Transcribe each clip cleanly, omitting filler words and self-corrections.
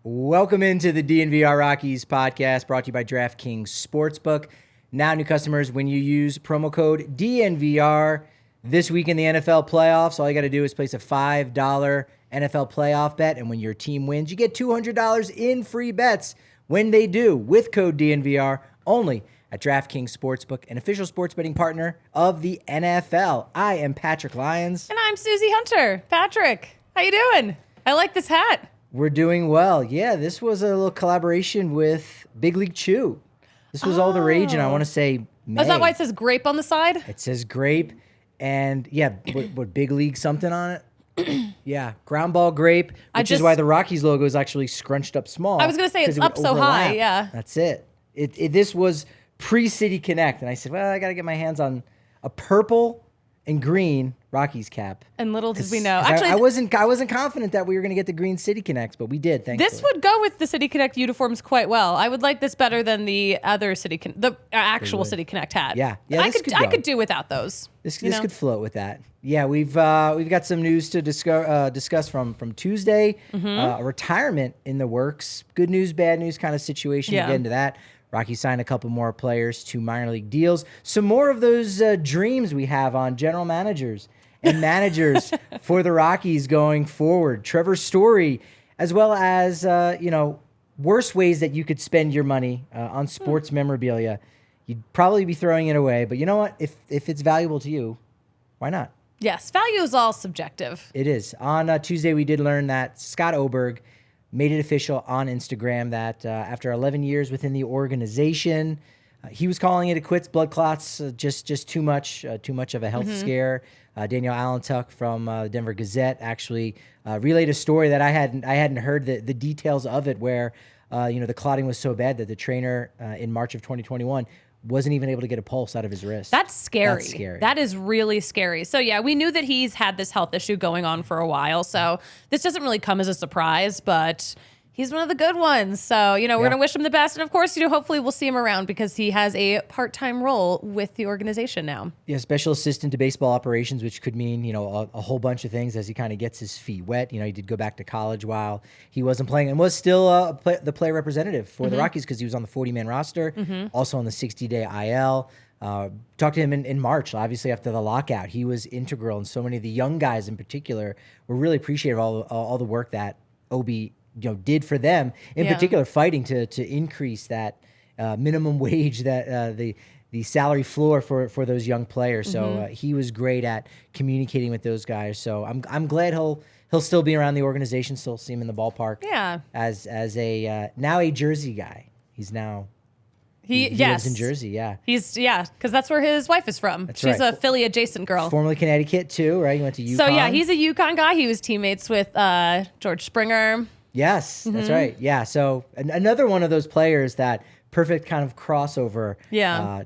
Welcome into the DNVR Rockies podcast brought to you by DraftKings Sportsbook. Now, new customers, when you use promo code DNVR this week in the NFL playoffs, all you got to do is place a $5 NFL playoff bet. And when your team wins, you get $200 in free bets when they do with code DNVR only at DraftKings Sportsbook, an official sports betting partner of the NFL. I am Patrick Lyons. And I'm Suzie Hunter. Patrick, how you doing? I like this hat. We're doing well. Yeah, this was a little collaboration with Big League Chew. This was all the rage, and I want to say May. Is that why it says grape on the side? It says grape, and yeah, what Big League something on it? Yeah, ground ball grape, which is why the Rockies logo is actually scrunched up small. I was going to say it's up so high, yeah. That's it. This was pre-City Connect, and I said, well, I got to get my hands on a purple and green Rockies cap. And little did we know. Actually, I wasn't confident that we were going to get the green City Connects, but we did. Thankfully. This would go with the City Connect uniforms quite well. I would like this better than the other the actual City Connect hat. Yeah. I could do without those. This could float with that. Yeah, we've got some news to discuss from Tuesday. A retirement in the works. Good news, bad news kind of situation. Yeah. We'll get into that. Rockies signed a couple more players to minor league deals. Some more of those dreams we have on general managers and managers for the Rockies going forward. Trevor Story, as well as, worse ways that you could spend your money on sports memorabilia. You'd probably be throwing it away. But you know what? If it's valuable to you, why not? Yes, value is all subjective. It is. On Tuesday, we did learn that Scott Oberg made it official on Instagram that after 11 years within the organization, he was calling it a quits. Blood clots, just too much of a health scare. Daniel Allentuck from the Denver Gazette actually relayed a story that I hadn't heard the details of it, where the clotting was so bad that the trainer in March of 2021 wasn't even able to get a pulse out of his wrist. That's scary. That is really scary. So yeah, we knew that he's had this health issue going on for a while. So this doesn't really come as a surprise, but he's one of the good ones. So, we're going to wish him the best. And of course, hopefully we'll see him around because he has a part-time role with the organization now. Yeah, special assistant to baseball operations, which could mean, a whole bunch of things as he kind of gets his feet wet. He did go back to college while he wasn't playing and was still the player representative for the Rockies because he was on the 40-man roster, also on the 60-day IL. Talked to him in March, obviously after the lockout. He was integral, and so many of the young guys in particular were really appreciative of all the work that Obi did for them, in particular fighting to increase that minimum wage, that the salary floor for those young players. So he was great at communicating with those guys. So I'm glad he'll still be around the organization, still see him in the ballpark. Yeah, as a now a Jersey guy. He's now he lives in Jersey. Yeah, because that's where his wife is from. She's a Philly adjacent girl. Formerly Connecticut too, right? He went to UConn. So yeah, he's a UConn guy. He was teammates with George Springer. Yes, that's right. Yeah, so another one of those players that perfect kind of crossover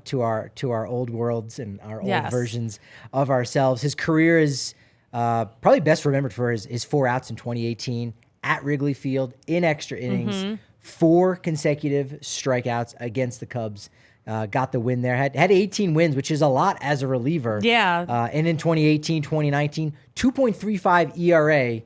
to our old worlds and our old versions of ourselves. His career is probably best remembered for his 4 outs in 2018 at Wrigley Field in extra innings, 4 consecutive strikeouts against the Cubs. Got the win there. Had 18 wins, which is a lot as a reliever. Yeah. And in 2018, 2019, 2.35 ERA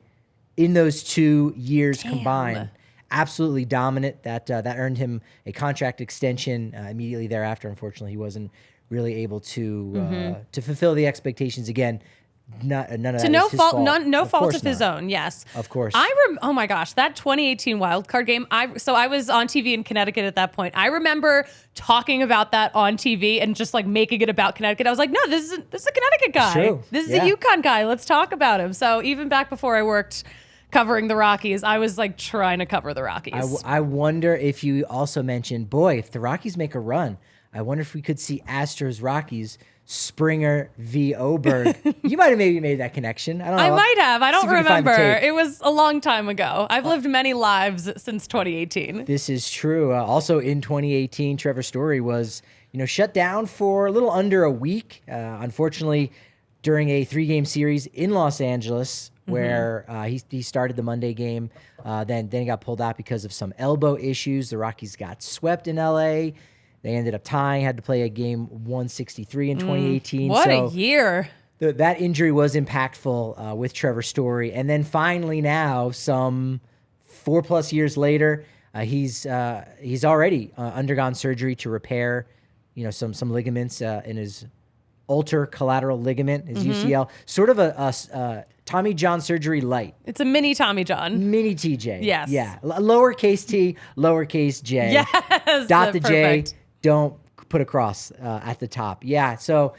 in those 2 years combined. Absolutely dominant. That earned him a contract extension immediately thereafter. Unfortunately, he wasn't really able to fulfill the expectations again. None of that no is his fault, fault. no fault of his own. Yes, of course. Oh my gosh, that 2018 wild card game. I was on TV in Connecticut at that point. I remember talking about that on TV and just like making it about Connecticut. I was like, no, this is a Connecticut guy. True. This is a UConn guy. Let's talk about him. So even back before I worked covering the Rockies, I was like trying to cover the Rockies. I wonder if you also mentioned, boy, if the Rockies make a run, I wonder if we could see Astros Rockies Springer v. Oberg. You might have maybe made that connection. I don't know. I might have. I don't remember. It was a long time ago. I've lived many lives since 2018. This is true. Also in 2018, Trevor Story was, shut down for a little under a week. Unfortunately, during a 3-game series in Los Angeles where he started the Monday game. Then he got pulled out because of some elbow issues. The Rockies got swept in L.A. They ended up tying, had to play a game 163 in 2018. What a year. That injury was impactful with Trevor Story. And then finally now, some 4+ years later, he's already undergone surgery to repair, some ligaments in his ulnar collateral ligament, his UCL. Sort of a Tommy John surgery light. It's a mini Tommy John. Mini TJ. Yes. Yeah. Lowercase t, lowercase j. Yes. Dot the perfect. J. Don't put a cross at the top. Yeah. So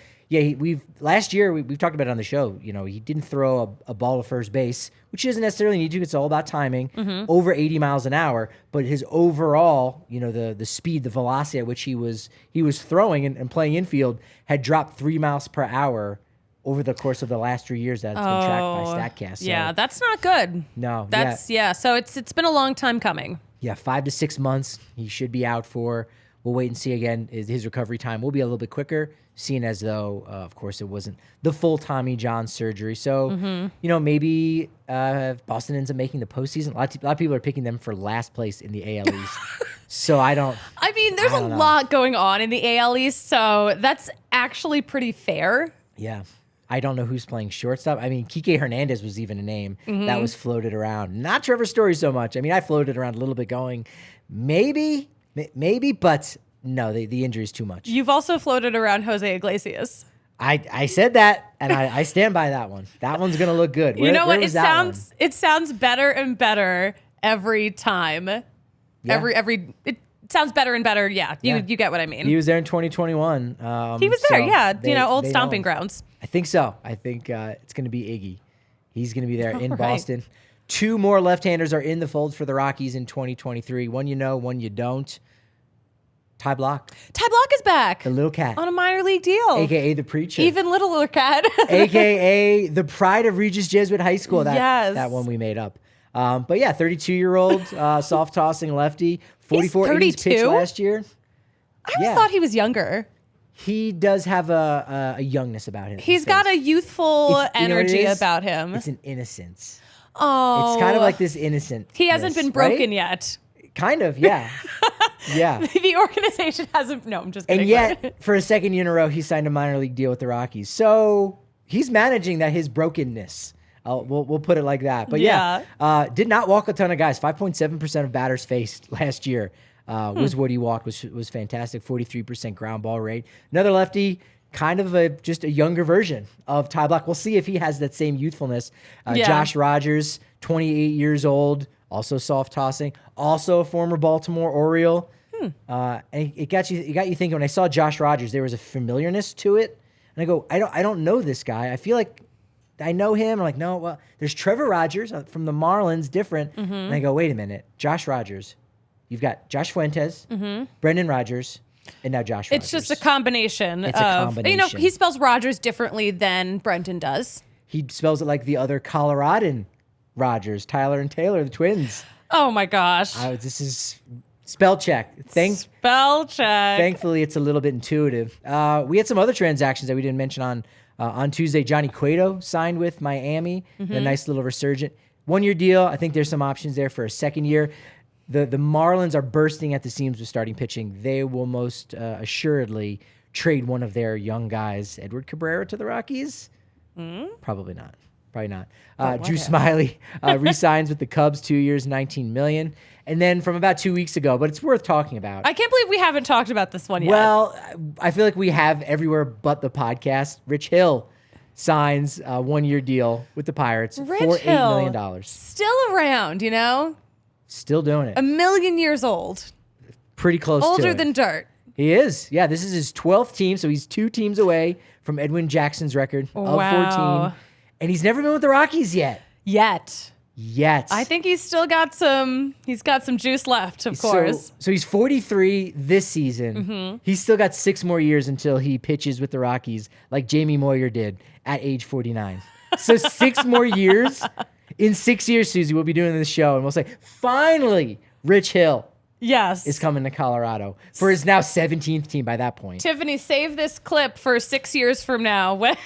last year we've talked about it on the show. He didn't throw a ball to first base, which he doesn't necessarily need to. It's all about timing. Over 80 miles an hour, but his overall, the speed, the velocity at which he was throwing and playing infield had dropped 3 miles per hour over the course of the last 3 years. That's been tracked by StatCast. So, yeah, that's not good. No, So it's been a long time coming. Yeah, 5 to 6 months he should be out for. We'll wait and see again. His recovery time will be a little bit quicker, seeing as though, of course, it wasn't the full Tommy John surgery. So, maybe Boston ends up making the postseason. A lot of people are picking them for last place in the AL East. So there's a lot going on in the AL East, so that's actually pretty fair. Yeah. I don't know who's playing shortstop. Kike Hernandez was even a name that was floated around. Not Trevor Story so much. I floated around a little bit going, maybe, but no, the injury is too much. You've also floated around Jose Iglesias. I said that, and I stand by that one. That one's going to look good. You know what? It sounds better and better every time. Yeah. It sounds better and better. Yeah, you get what I mean. He was there in 2021. He was there, old stomping grounds. I think so. I think it's going to be Iggy. He's going to be there in Boston. 2 more left-handers are in the fold for the Rockies in 2023. One you know, one you don't. Ty Block. Ty Block is back. The little cat. On a minor league deal. AKA the preacher. Even littler cat. AKA the pride of Regis Jesuit High School. That one we made up. But yeah, 32-year-old soft tossing lefty. 44 innings pitched last year. I always thought he was younger. He does have a youngness about him. He's got a youthful energy about him. It's an innocence. Oh. It's kind of like this innocent. He hasn't been broken yet. Kind of, yeah. Yeah. The organization hasn't. No, I'm just kidding. And yet, for a second year in a row, he signed a minor league deal with the Rockies. So he's managing that his brokenness. We'll put it like that. But did not walk a ton of guys. 5.7% of batters faced last year was what he walked, which was fantastic. 43% ground ball rate. Another lefty, kind of just a younger version of Ty Block. We'll see if he has that same youthfulness. Josh Rogers, 28 years old, also soft tossing, also a former Baltimore Oriole. And it got you thinking. When I saw Josh Rogers, there was a familiarness to it, and I go, I don't know this guy. I feel like I know him. I'm like, no, well, there's Trevor Rogers from the Marlins, different. And I go, wait a minute, Josh Rogers. You've got Josh Fuentes, Brendan Rodgers, and now Josh Rogers. It's just a combination. It's a combination. He spells Rogers differently than Brendan does. He spells it like the other Coloradan Rogers, Tyler and Taylor, the twins. Oh my gosh. This is spell check. Spell check. Thankfully, it's a little bit intuitive. We had some other transactions that we didn't mention on Tuesday. Johnny Cueto signed with Miami. A nice little resurgent 1-year deal. I think there's some options there for a second year. The Marlins are bursting at the seams with starting pitching. They will most assuredly trade one of their young guys, Edward Cabrera, to the Rockies. Probably not. Drew Smyly re-signs with the Cubs, 2 years, $19 million. And then from about 2 weeks ago, but it's worth talking about. I can't believe we haven't talked about this one yet. Well, I feel like we have everywhere but the podcast. Rich Hill signs a 1-year deal with the Pirates for $8 million. Still around, Still doing it. 1 million years old. Pretty close to it. Older than dirt. He is. Yeah, this is his 12th team, so he's 2 teams away from Edwin Jackson's record of 14. And he's never been with the Rockies yet. Yet. I think he's still got some juice left, of course. So he's 43 this season. He's still got 6 more years until he pitches with the Rockies like Jamie Moyer did at age 49. So 6 more years. In 6 years, Suzie, we'll be doing this show and we'll say, finally, Rich Hill Yes. is coming to Colorado for his now 17th team by that point. Tiffany, save this clip for 6 years from now when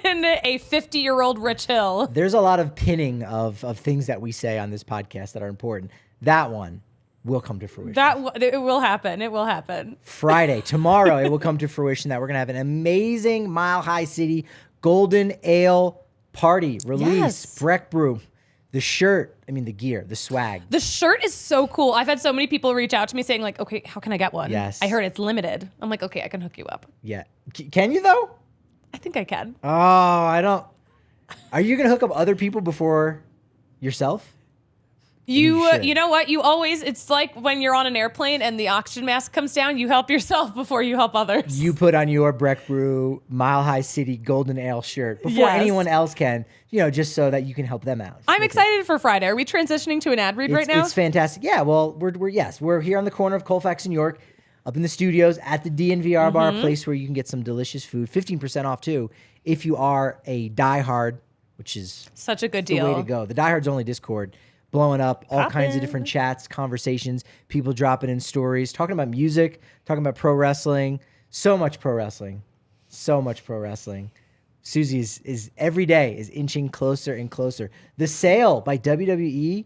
a 50-year-old Rich Hill. There's a lot of pinning of things that we say on this podcast that are important. That one will come to fruition. It will happen. It will happen. Friday, tomorrow, it will come to fruition that we're going to have an amazing Mile High City Golden Ale party release. Yes. Breck Brew. The shirt, the gear, the swag. The shirt is so cool. I've had so many people reach out to me saying like, okay, how can I get one? Yes. I heard it's limited. I'm like, okay, I can hook you up. Yeah. Can you though? I think I can. Oh, I don't. Are you going to hook up other people before yourself? You know what? It's like when you're on an airplane and the oxygen mask comes down, you help yourself before you help others. You put on your Breck Brew Mile High City Golden Ale shirt before anyone else can, just so that you can help them out. I'm excited for Friday. Are we transitioning to an ad read right now? It's fantastic. Yeah, well, we're here on the corner of Colfax and York, up in the studios at the DNVR bar, a place where you can get some delicious food, 15% off too, if you are a diehard, which is such a good deal. The way to go. The Diehards Only Discord. Blowing up, all kinds of different chats, conversations, people dropping in stories, talking about music, talking about pro wrestling. So much pro wrestling. So much pro wrestling. Suzie is every day is inching closer and closer. The sale by WWE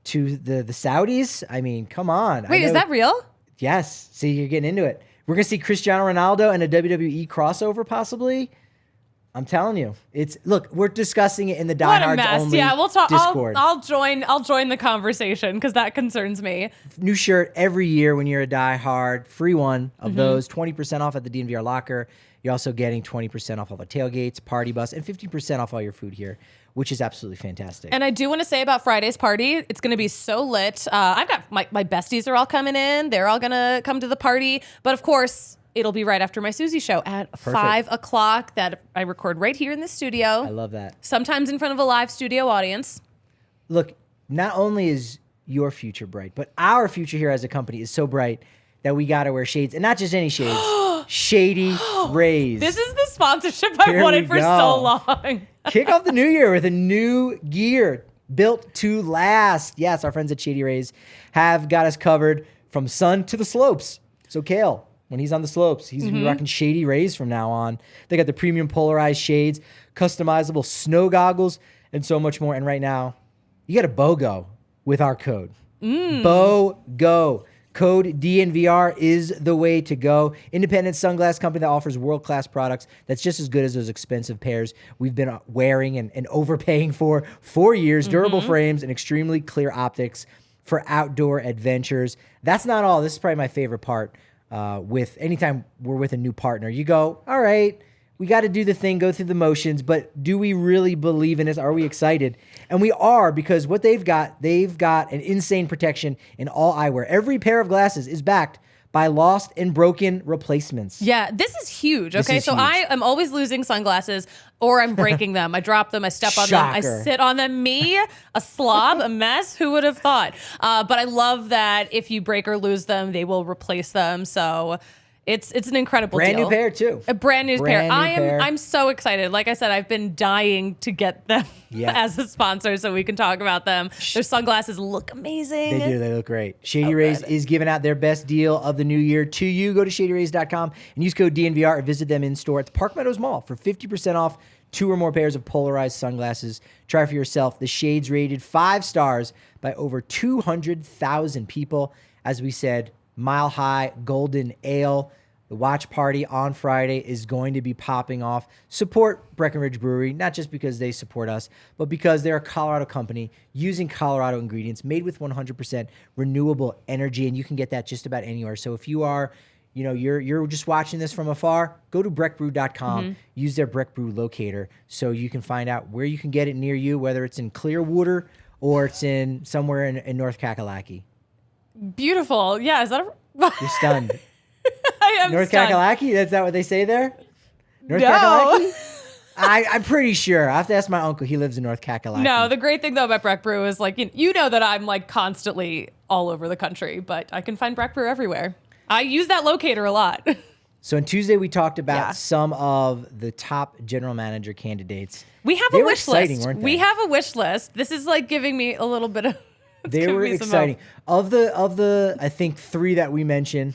to the Saudis, come on. Wait, is that real? Yes. See, you're getting into it. We're going to see Cristiano Ronaldo and a WWE crossover possibly. I'm telling you, we're discussing it in the Diehards Only Discord. I'll join the conversation because that concerns me. New shirt every year when you're a diehard, free one of those, 20% off at the DNVR locker. You're also getting 20% off all the tailgates, party bus, and 50% off all your food here, which is absolutely fantastic. And I do want to say about Friday's party, it's going to be so lit. I've got my besties are all coming in. They're all going to come to the party. But of course, it'll be right after my Suzie show at 5 o'clock that I record right here in the studio. I love that. Sometimes in front of a live studio audience. Look, not only is your future bright, but our future here as a company is so bright that we got to wear shades. And not just any shades. Shady Rays. This is the sponsorship I wanted for so long. Kick off the new year with a new gear built to last. Yes, our friends at Shady Rays have got us covered from sun to the slopes. So Kale, when he's on the slopes, he's going to be rocking Shady Rays from now on. They got the premium polarized shades, customizable snow goggles, and so much more. And right now, you got a BOGO with our code. BOGO. Code DNVR is the way to go. Independent sunglass company that offers world-class products that's just as good as those expensive pairs we've been wearing and overpaying for 4 years. Durable frames and extremely clear optics for outdoor adventures. That's not all. This is probably my favorite part. With anytime we're with a new partner, you go, all right, we got to do the thing, go through the motions, but do we really believe in this? Are we excited? And we are, because what they've got an insane protection in all eyewear. Every pair of glasses is backed by lost and broken replacements. Yeah, this is huge. Okay, so huge. I am always losing sunglasses or I'm breaking them. I drop them, I step on them, I sit on them. Me, a slob, a mess. Who would have thought? But I love that if you break or lose them, they will replace them. So it's an incredible brand deal. New pair too. A brand new pair. I'm so excited. Like I said, I've been dying to get them as a sponsor so we can talk about them. Their sunglasses look amazing. They do. They look great. Shady Rays is giving out their best deal of the new year to you. Go to shadyrays.com and use code DNVR or visit them in store at the Park Meadows Mall for 50% off 2 or more pairs of polarized sunglasses. Try for yourself. The shades rated 5 stars by over 200,000 people. As we said, Mile High Golden Ale. The watch party on Friday is going to be popping off. Support Breckenridge Brewery, not just because they support us, but because they're a Colorado company using Colorado ingredients made with 100% renewable energy, and you can get that just about anywhere. So if you are, you're just watching this from afar, go to breckbrew.com, use their Breck Brew locator so you can find out where you can get it near you, whether it's in Clearwater or it's in somewhere in North Kakalaki. Beautiful. Yeah, is that You're stunned. I am North stunned. Kakalaki? Is that what they say there? Kakalaki? I'm pretty sure. I have to ask my uncle. He lives in North Kakalaki. No, the great thing though about Breck Brew is like, you know that I'm like constantly all over the country, but I can find Breck Brew everywhere. I use that locator a lot. So on Tuesday, we talked about some of the top general manager candidates. We have a wish list. Weren't they? We have a wish list. This is like giving me a little bit of They were exciting. Of the I think 3 that we mentioned,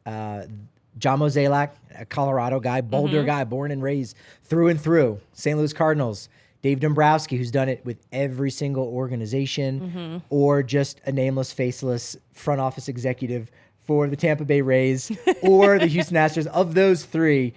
John Mozeliak, a Colorado guy, Boulder guy, born and raised through and through, St. Louis Cardinals. Dave Dombrowski, who's done it with every single organization, or just a nameless, faceless front office executive for the Tampa Bay Rays or the Houston Astros. Of those 3,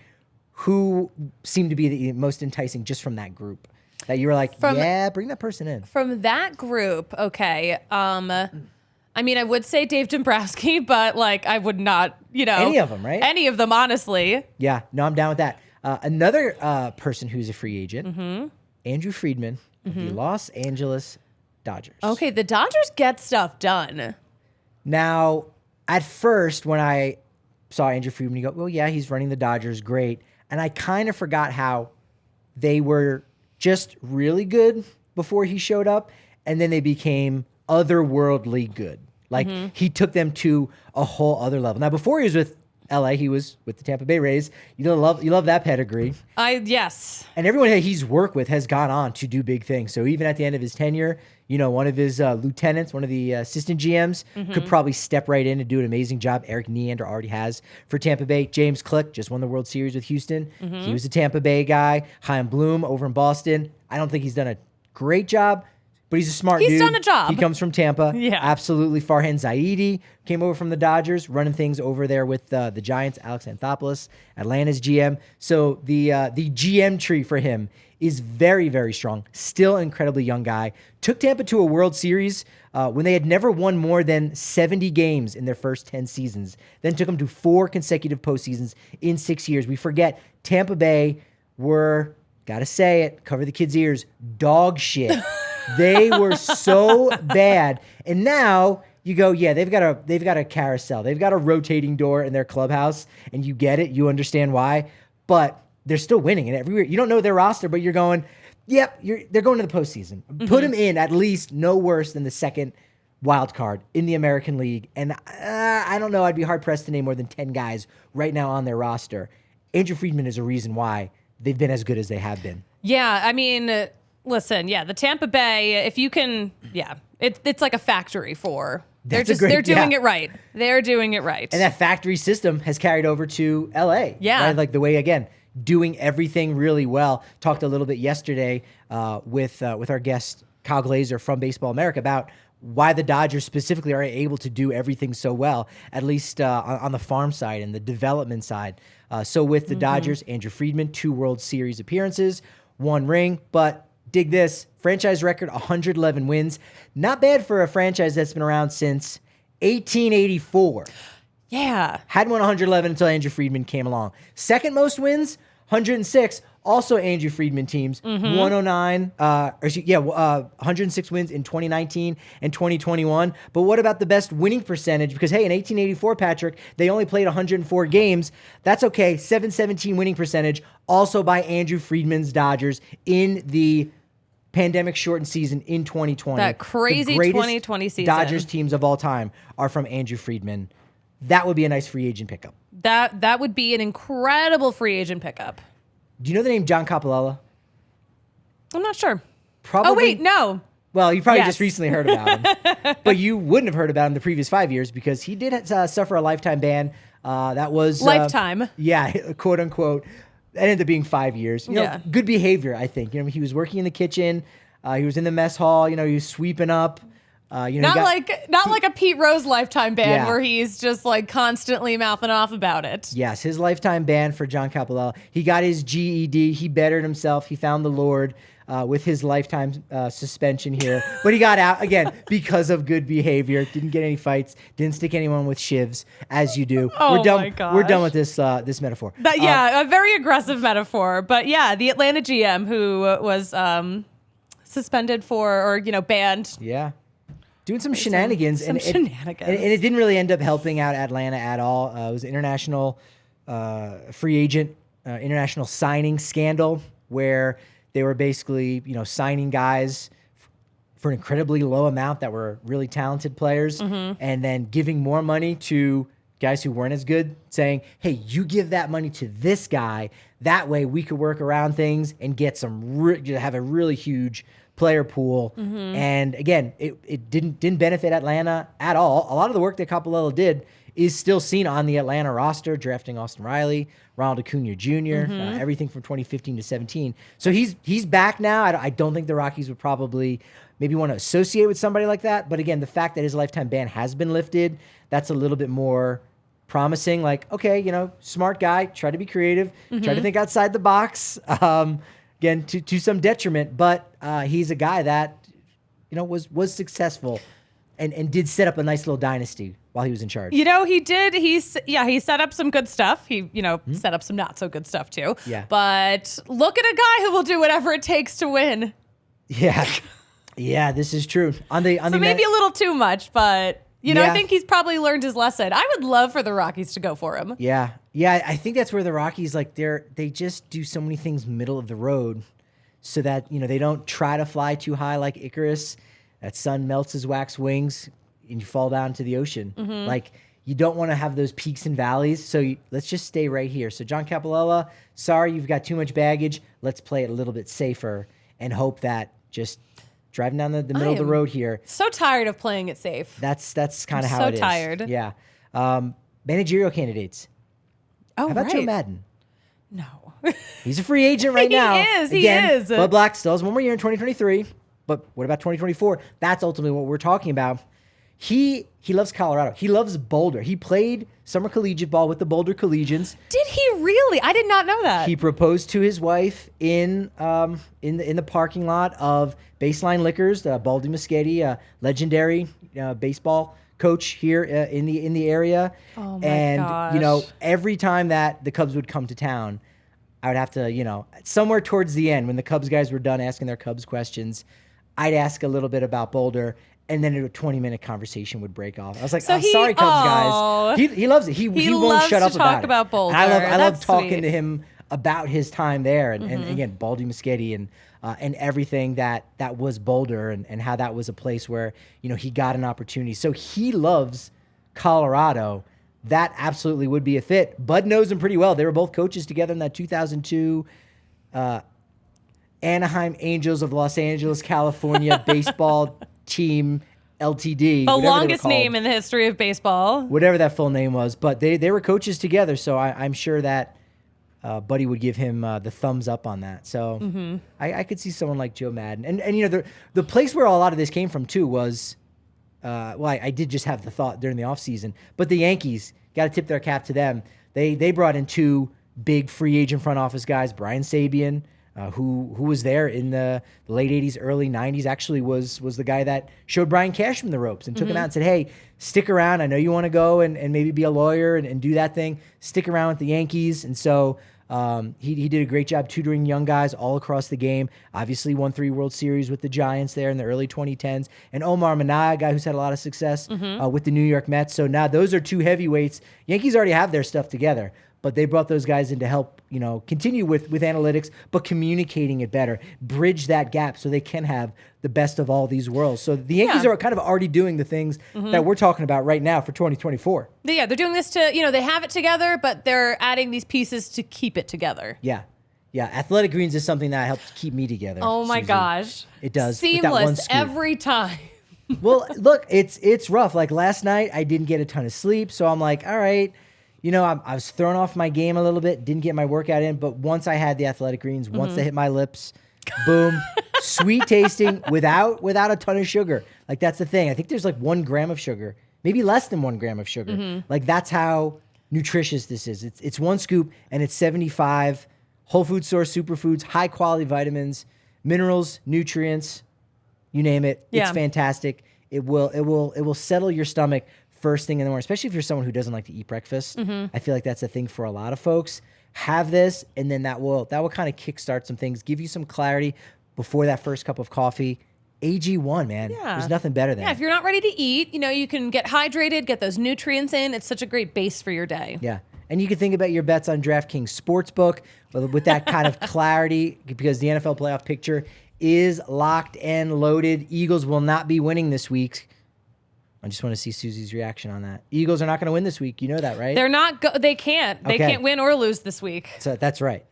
who seemed to be the most enticing just from that group? That you were like, bring that person in. From that group, okay. I mean, I would say Dave Dombrowski, but like I would not, any of them, right? Any of them, honestly. Yeah, no, I'm down with that. Another person who's a free agent, Andrew Friedman of the Los Angeles Dodgers. Okay, the Dodgers get stuff done. Now, at first, when I saw Andrew Friedman, you go, well, yeah, he's running the Dodgers, great. And I kind of forgot how they were just really good before he showed up, and then they became otherworldly good. Like, he took them to a whole other level. Now, before he was with LA, he was with the Tampa Bay Rays. You love that pedigree. Yes. And everyone that he's worked with has gone on to do big things. So even at the end of his tenure, one of his lieutenants, one of the assistant GMs, could probably step right in and do an amazing job. Eric Neander already has for Tampa Bay. James Click just won the World Series with Houston. He was a Tampa Bay guy. Chaim Bloom over in Boston. I don't think he's done a great job, but he's a smart dude. He's done a job. He comes from Tampa. Yeah. Absolutely. Farhan Zaidi came over from the Dodgers, running things over there with the Giants. Alex Anthopoulos, Atlanta's GM. So the GM tree for him is very, very strong. Still an incredibly young guy. Took Tampa to a World Series when they had never won more than 70 games in their first 10 seasons. Then took them to 4 consecutive postseasons in 6 years. We forget Tampa Bay were, gotta say it, cover the kids' ears, dog shit. They were so bad. And now you go, yeah, they've got a carousel. They've got a rotating door in their clubhouse, and you get it. You understand why. But they're still winning. And every year, you don't know their roster, but you're going, yep, they're going to the postseason. Put them in at least no worse than the second wild card in the American League. And I don't know. I'd be hard-pressed to name more than 10 guys right now on their roster. Andrew Friedman is a reason why they've been as good as they have been. Yeah, I mean... Listen, yeah, the Tampa Bay, if you can, it's like a factory for. They're doing it right. They're doing it right. And that factory system has carried over to LA. Yeah. Right? Like the way, again, doing everything really well. Talked a little bit yesterday with our guest, Kyle Glazer from Baseball America, about why the Dodgers specifically are able to do everything so well, at least on the farm side and the development side. So with the Dodgers, Andrew Friedman, 2 World Series appearances, 1 ring, but dig this, franchise record, 111 wins. Not bad for a franchise that's been around since 1884. Yeah. Hadn't won 111 until Andrew Friedman came along. Second most wins, 106. Also Andrew Friedman teams, 109. 106 wins in 2019 and 2021. But what about the best winning percentage? Because, hey, in 1884, Patrick, they only played 104 games. That's okay. 717 winning percentage, also by Andrew Friedman's Dodgers in the pandemic-shortened season in 2020. That crazy 2020 season. Dodgers teams of all time are from Andrew Friedman. That would be a nice free agent pickup. That would be an incredible free agent pickup. Do you know the name John Coppollela? I'm not sure. Probably. Oh, wait, no. Well, you probably just recently heard about him. But you wouldn't have heard about him the previous 5 years because he did suffer a lifetime ban. That was... lifetime. Yeah, quote unquote. That ended up being 5 years. You know, good behavior, I think. You know, he was working in the kitchen. He was in the mess hall. You know, he was sweeping up. Not like a Pete Rose lifetime ban where he's just like constantly mouthing off about it. Yes, his lifetime ban for John Coppolella. He got his GED. He bettered himself. He found the Lord with his lifetime suspension here. But he got out, again, because of good behavior. Didn't get any fights. Didn't stick anyone with shivs, as you do. Oh, my gosh. We're done with this metaphor. A very aggressive metaphor. But yeah, the Atlanta GM who was suspended for, or, banned. Yeah. Doing some shenanigans. And it didn't really end up helping out Atlanta at all. It was an international free agent, international signing scandal where they were basically, signing guys for an incredibly low amount that were really talented players and then giving more money to guys who weren't as good, saying, hey, you give that money to this guy. That way we could work around things and get have a really huge player pool. And again, it didn't benefit Atlanta at all. A lot of the work that Coppolella did is still seen on the Atlanta roster, drafting Austin Riley, Ronald Acuna Jr., everything from 2015 to 17. So he's back now. I don't think the Rockies would probably maybe want to associate with somebody like that. But again, the fact that his lifetime ban has been lifted, that's a little bit more promising. Like, okay, smart guy, try to be creative, try to think outside the box. Again, to some detriment, but he's a guy that was successful and did set up a nice little dynasty while he was in charge. He did. He set up some good stuff. He set up some not so good stuff too. Yeah. But look at a guy who will do whatever it takes to win. Yeah. Yeah, this is true. So maybe a little too much, but I think he's probably learned his lesson. I would love for the Rockies to go for him. Yeah. Yeah, I think that's where the Rockies, they just do so many things middle of the road so that, they don't try to fly too high like Icarus. That sun melts his wax wings and you fall down to the ocean. Like, you don't want to have those peaks and valleys. So let's just stay right here. So John Coppolella, sorry, you've got too much baggage. Let's play it a little bit safer and hope that just driving down the middle of the road here. So tired of playing it safe. That's kind of how it is. So tired. Yeah. Managerial candidates. Oh, how about Joe Maddon? No. He's a free agent right now. He is. Bud Black still has one more year in 2023. But what about 2024? That's ultimately what we're talking about. He loves Colorado. He loves Boulder. He played summer collegiate ball with the Boulder Collegians. Did he really? I did not know that. He proposed to his wife in the parking lot of Baseline Liquors. Baldy Muschietti, a legendary baseball coach here in the area. Oh my gosh. Every time that the Cubs would come to town, I would have to, somewhere towards the end when the Cubs guys were done asking their Cubs questions, I'd ask a little bit about Boulder. And then a 20-minute conversation would break off. I was like, sorry, Cubs guys. He loves it. He won't shut up about it. About Boulder. I love talking to him about his time there. And again, Baldy Muschietti and everything that was Boulder and how that was a place where, he got an opportunity. So he loves Colorado. That absolutely would be a fit. Bud knows him pretty well. They were both coaches together in that 2002 Anaheim Angels of Los Angeles, California baseball team LTD. The longest name in the history of baseball. Whatever that full name was. But they were coaches together, so I'm sure that Buddy would give him the thumbs up on that. So I could see someone like Joe Maddon. And the place where a lot of this came from, too, was, I did just have the thought during the offseason, but the Yankees, got to tip their cap to them. They brought in two big free agent front office guys, Brian Sabian, who was there in the late 80s, early 90s, actually was the guy that showed Brian Cashman the ropes and took him out and said, hey, stick around. I know you want to go and maybe be a lawyer and do that thing. Stick around with the Yankees. And so he did a great job tutoring young guys all across the game. Obviously won 3 World Series with the Giants there in the early 2010s. And Omar Minaya, a guy who's had a lot of success with the New York Mets. So now those are two heavyweights. Yankees already have their stuff together, but they brought those guys in to help, continue with analytics, but communicating it better, bridge that gap so they can have the best of all these worlds. So the Yankees are kind of already doing the things that we're talking about right now for 2024. Yeah, they're doing this to, they have it together, but they're adding these pieces to keep it together. Yeah. Yeah, Athletic Greens is something that helps keep me together. Oh my gosh. It does. Seamless every time. Well, look, it's rough. Like last night, I didn't get a ton of sleep, so I'm like, all right, I was thrown off my game a little bit, didn't get my workout in, but once I had the Athletic Greens, once they hit my lips, boom, sweet tasting without a ton of sugar. Like that's the thing. I think there's like 1 gram of sugar, maybe less than 1 gram of sugar. Like that's how nutritious this is. It's 1 scoop and it's 75 whole food source superfoods, high quality vitamins, minerals, nutrients, you name it. Yeah. It's fantastic. It will settle your stomach first thing in the morning, especially if you're someone who doesn't like to eat breakfast. I feel like that's a thing for a lot of folks. Have this, and then that will kind of kickstart some things, give you some clarity before that first cup of coffee. AG1, man. Yeah. There's nothing better than it. Yeah, if you're not ready to eat, you can get hydrated, get those nutrients in. It's such a great base for your day. Yeah. And you can think about your bets on DraftKings Sportsbook with that kind of clarity because the NFL playoff picture is locked and loaded. Eagles will not be winning this week. I just want to see Susie's reaction on that. Eagles are not going to win this week. You know that, right? They're not. They can't. They can't win or lose this week. So that's right.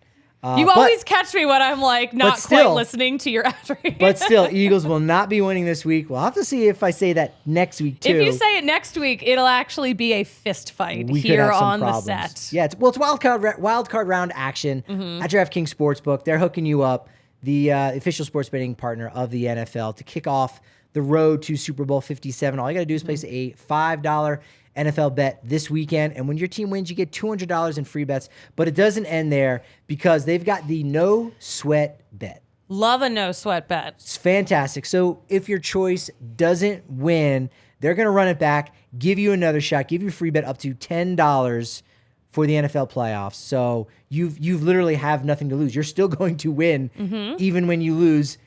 You always catch me when I'm like not quite listening to your ad read. But still, Eagles will not be winning this week. We'll have to see if I say that next week too. If you say it next week, it'll actually be a fist fight here on the set. Yeah, it's wild card round action at DraftKings Sportsbook. They're hooking you up, the official sports betting partner of the NFL, to kick off the road to Super Bowl 57. All you got to do is place a $5 NFL bet this weekend, and when your team wins, you get $200 in free bets. But it doesn't end there, because they've got the no sweat bet. Love a no sweat bet. It's fantastic. So if your choice doesn't win, they're going to run it back, give you another shot, give you a free bet up to $10 for the NFL playoffs. So you've literally have nothing to lose. You're still going to win even when you lose.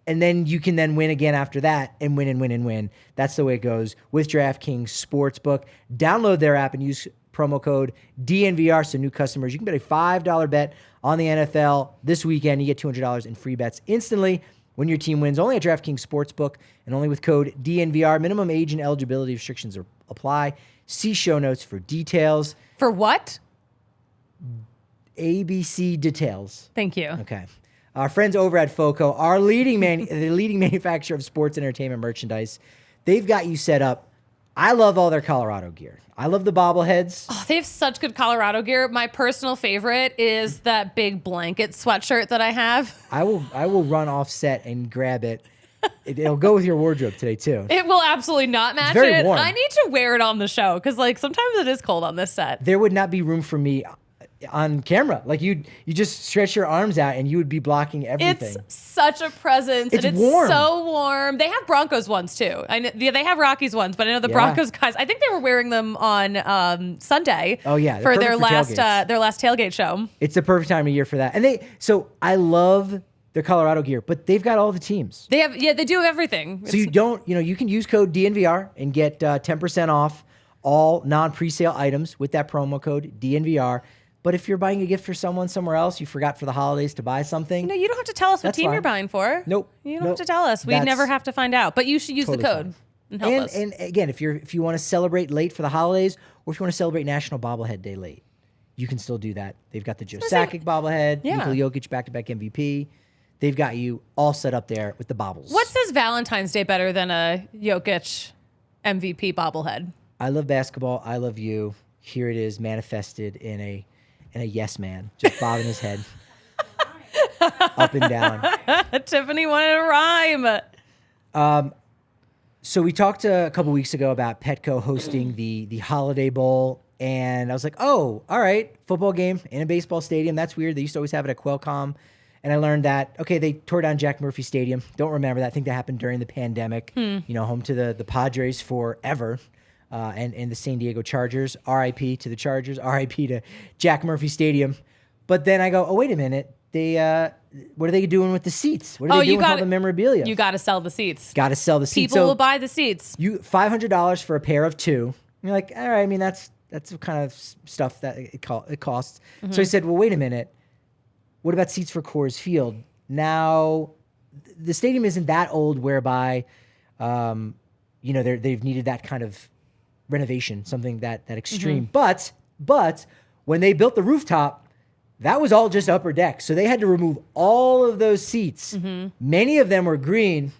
And then you can then win again after that and win and win and win. That's the way it goes with DraftKings Sportsbook. Download their app and use promo code DNVR. So new customers, you can bet a $5 bet on the NFL this weekend. You get $200 in free bets instantly when your team wins. Only at DraftKings Sportsbook and only with code DNVR. Minimum age and eligibility restrictions apply. See show notes for details. For what? ABC details. Thank you. Okay. Our friends over at FOCO, the leading manufacturer of sports entertainment merchandise, they've got you set up. I love all their Colorado gear. I love the bobbleheads. Oh, they have such good Colorado gear. My personal favorite is that big blanket sweatshirt that I have. I will run off set and grab it. It'll go with your wardrobe today too. It will absolutely not match it's very it. warm. I need to wear it on the show because sometimes it is cold on this set. There would not be room for me on camera. Like you just stretch your arms out and you would be blocking everything. It's such a presence. It's and it's warm. So warm. They have Broncos ones too. I know they have Rockies ones, but I know the Broncos guys, I think they were wearing them on Sunday. Oh yeah, for their last tailgate show. It's the perfect time of year for that. And I love their Colorado gear, but they've got all the teams. They do have everything. So you can use code DNVR and get 10% off all non-presale items with that promo code DNVR. But if you're buying a gift for someone somewhere else, you forgot for the holidays to buy something. No, you don't have to tell us what team you're buying for. Nope. You don't have to tell us. We never have to find out. But you should use the code and help us. And again, if you want to celebrate late for the holidays, or if you want to celebrate National Bobblehead Day late, you can still do that. They've got the Joe Sakic bobblehead, Nikola Jokic back-to-back MVP. They've got you all set up there with the bobbles. What says Valentine's Day better than a Jokic MVP bobblehead? I love basketball. I love you. Here it is manifested in a yes man, just bobbing his head up and down. Tiffany wanted a rhyme. So we talked a couple weeks ago about Petco hosting the Holiday Bowl, and I was like, oh, all right, football game in a baseball stadium. That's weird. They used to always have it at Qualcomm. And I learned that, okay, they tore down Jack Murphy Stadium. Don't remember that. I think that happened during the pandemic. Home to the Padres forever. And the San Diego Chargers, RIP to the Chargers, RIP to Jack Murphy Stadium. But then I go, oh, wait a minute. What are they doing with the seats? What are they doing with all the memorabilia? You got to sell the seats. Got to sell the seats. People will buy the seats. $500 for a pair of two. And you're like, all right, I mean, that's the kind of stuff that it costs. So I said, well, wait a minute. What about seats for Coors Field? Now, the stadium isn't that old whereby, they've needed that kind of renovation, something that extreme. But when they built the rooftop, that was all just upper deck. So they had to remove all of those seats. Many of them were green.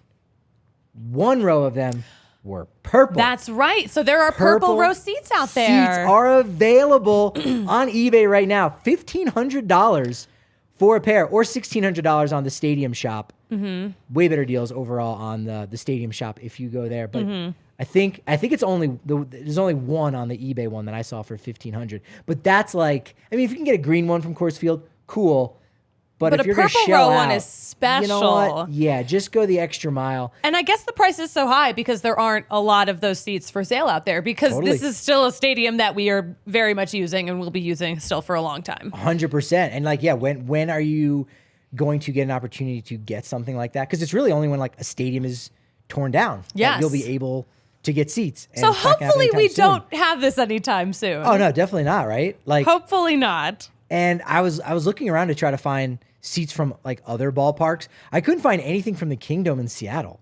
One row of them were purple. That's right. So there are purple row seats out there. Seats are available on eBay right now. $1,500 for a pair, or $1,600 on the Stadium Shop. Way better deals overall on the Stadium Shop if you go there. But I think it's there's only one on the eBay one that I saw for $1,500. But that's like, I mean, if you can get a green one from Coors Field, cool. But if a you're going to purple shell row out, one is special. You know what? Yeah, just go the extra mile. And I guess the price is so high because there aren't a lot of those seats for sale out there, because this is still a stadium that we are very much using and will be using still for a long time. 100%. And when are you going to get an opportunity to get something like that? Because it's really only when a stadium is torn down that you'll be able to get seats. So hopefully we don't have this anytime soon. Oh no, definitely not, right? Hopefully not. And I was looking around to try to find seats from other ballparks. I couldn't find anything from the Kingdom in Seattle.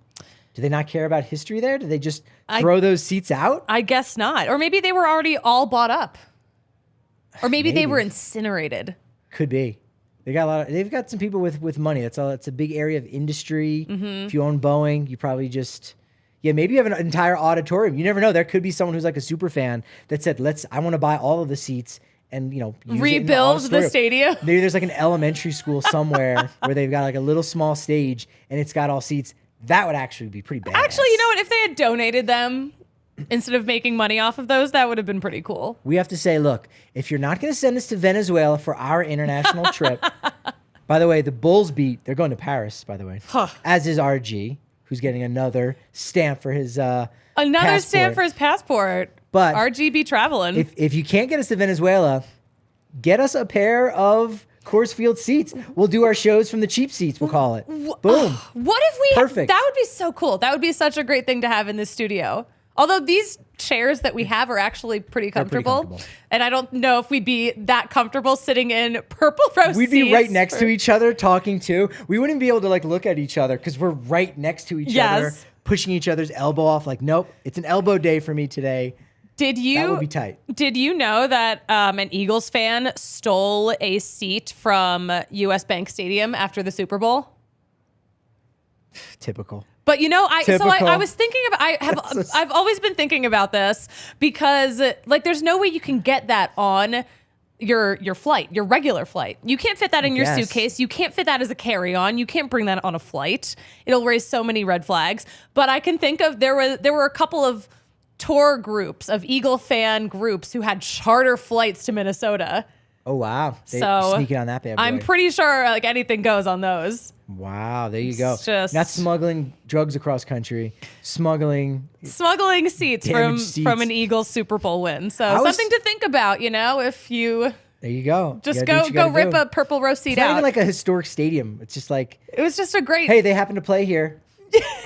Do they not care about history there? Do they just throw those seats out? I guess not. Or maybe they were already all bought up. Or maybe they were incinerated. Could be. They've got some people with money. It's a big area of industry. If you own Boeing, you probably maybe you have an entire auditorium. You never know. There could be someone who's like a super fan that said, I want to buy all of the seats and, use rebuild the stadium. Maybe there's like an elementary school somewhere where they've got like a little small stage and it's got all seats. That would actually be pretty bad. Actually, you know what? If they had donated them instead of making money off of those, that would have been pretty cool. We have to say, look, if you're not going to send us to Venezuela for our international trip, by the way, the Bulls they're going to Paris, by the way, as is RG, who's getting another stamp for his passport. But RG be traveling. If you can't get us to Venezuela, get us a pair of Coors Field seats. We'll do our shows from the cheap seats, we'll call it. Boom. What if we... Perfect. That would be so cool. That would be such a great thing to have in this studio. Although these chairs that we have are actually pretty comfortable. And I don't know if we'd be that comfortable sitting in purple row seats. We'd be right next to each other talking too. We wouldn't be able to look at each other because we're right next to each other, pushing each other's elbow off. Nope, it's an elbow day for me today. That would be tight. Did you know that an Eagles fan stole a seat from US Bank Stadium after the Super Bowl? Typical. But I was thinking about I've always been thinking about this because there's no way you can get that on your flight, your regular flight. You can't fit that in your suitcase. You can't fit that as a carry-on. You can't bring that on a flight. It'll raise so many red flags. But I can think of there were a couple of tour groups of Eagle fan groups who had charter flights to Minnesota. Oh wow! So sneaking on that bad boy. I'm pretty sure anything goes on those. Wow, there you go. Not smuggling drugs across country, smuggling seats from an Eagles Super Bowl win. So something to think about, if you. There you go. Just go rip a purple row seat out. It's not even like a historic stadium. It's just like it was just a great. Hey, they happen to play here.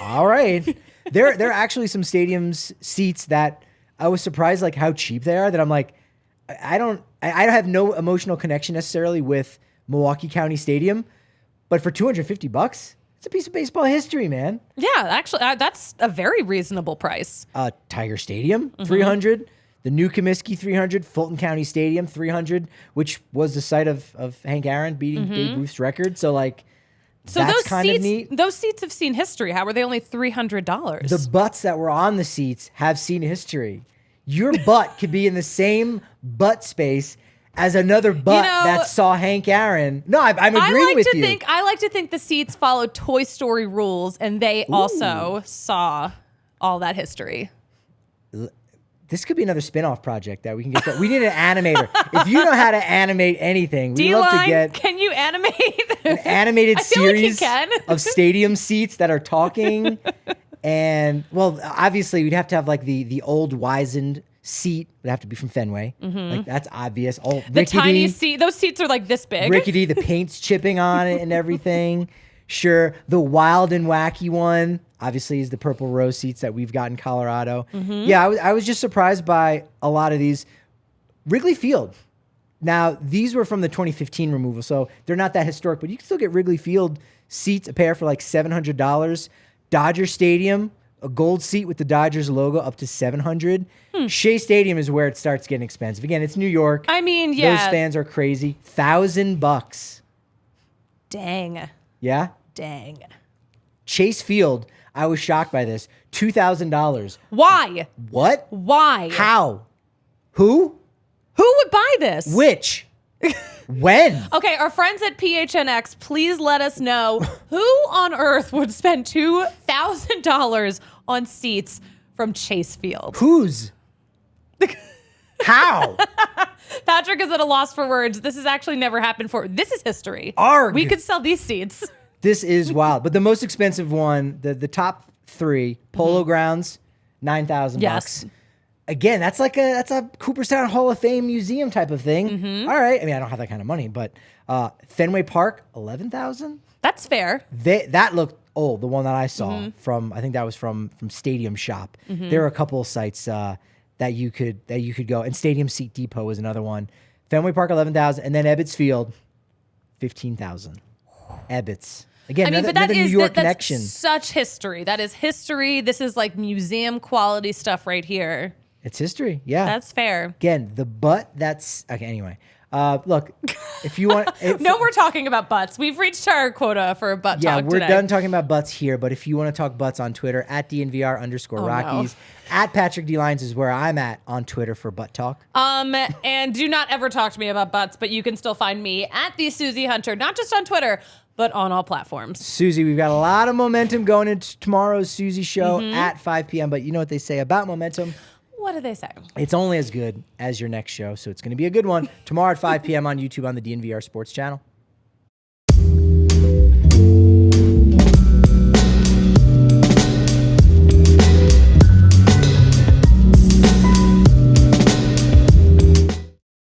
All right. There are actually some stadiums seats that I was surprised how cheap they are. That I'm like, I have no emotional connection necessarily with Milwaukee County Stadium, but for $250, it's a piece of baseball history, man. Yeah, actually, that's a very reasonable price. Tiger Stadium, $300. The new Comiskey, $300. Fulton County Stadium, $300, which was the site of Hank Aaron beating Babe Ruth's record. So that's kind of neat. Those seats have seen history. How were they only $300? The butts that were on the seats have seen history. Your butt could be in the same butt space as another butt that saw Hank Aaron. No, I'm agreeing with you. I like to think the seats follow Toy Story rules, and they also saw all that history. This could be another spin-off project that we can get. We need an animator. If you know how to animate anything, we'd love to get. Can you animate an animated series of stadium seats that are talking? And obviously we'd have to have the old wizened seat. Would have to be from Fenway. That's obvious. Oh, the tiny seat. Those seats are this big. Rickety. The paint's chipping on it and everything. Sure. The wild and wacky one, obviously, is the purple rose seats that we've got in Colorado. Yeah, I was just surprised by a lot of these. Wrigley Field. Now, these were from the 2015 removal, so they're not that historic, but you can still get Wrigley Field seats, a pair for $700. Dodger Stadium, a gold seat with the Dodgers logo, up to $700. Shea Stadium is where it starts getting expensive. Again, it's New York. I mean, yeah. Those fans are crazy. $1,000. Dang. Yeah? Dang. Chase Field, I was shocked by this. $2,000. Why? What? Why? How? Who? Who would buy this? Which? When? Okay, our friends at PHNX, please let us know who on earth would spend $2,000 on seats from Chase Field. Whose? How? Patrick is at a loss for words. This has actually never happened before. This is history. Arg. We could sell these seats. This is wild. But the most expensive one, the top three, Polo Grounds, $9,000. Yes. Again, that's a Cooperstown Hall of Fame museum type of thing. All right. I mean, I don't have that kind of money, but Fenway Park, $11,000. That's fair. That looked old. The one that I saw I think that was from Stadium Shop. There are a couple of sites that you could go, and Stadium Seat Depot was another one. Fenway Park, $11,000, and then Ebbets Field, $15,000. Ebbets. Again, another New York connection. That's such history. That is history. This is museum quality stuff right here. It's history, yeah. That's fair. Again, the butt that's... Okay, anyway. Look, if you want... No, we're talking about butts. We've reached our quota for a butt talk today. Yeah, we're done talking about butts here, but if you want to talk butts on Twitter, at @DNVR_Rockies, at Patrick D. Lyons is where I'm at on Twitter for butt talk. And do not ever talk to me about butts, but you can still find me at the Suzie Hunter, not just on Twitter, but on all platforms. Suzie, we've got a lot of momentum going into tomorrow's Suzie show at 5 p.m., but you know what they say about momentum? What do they say? It's only as good as your next show, so it's going to be a good one tomorrow at 5 p.m. on YouTube on the DNVR Sports channel.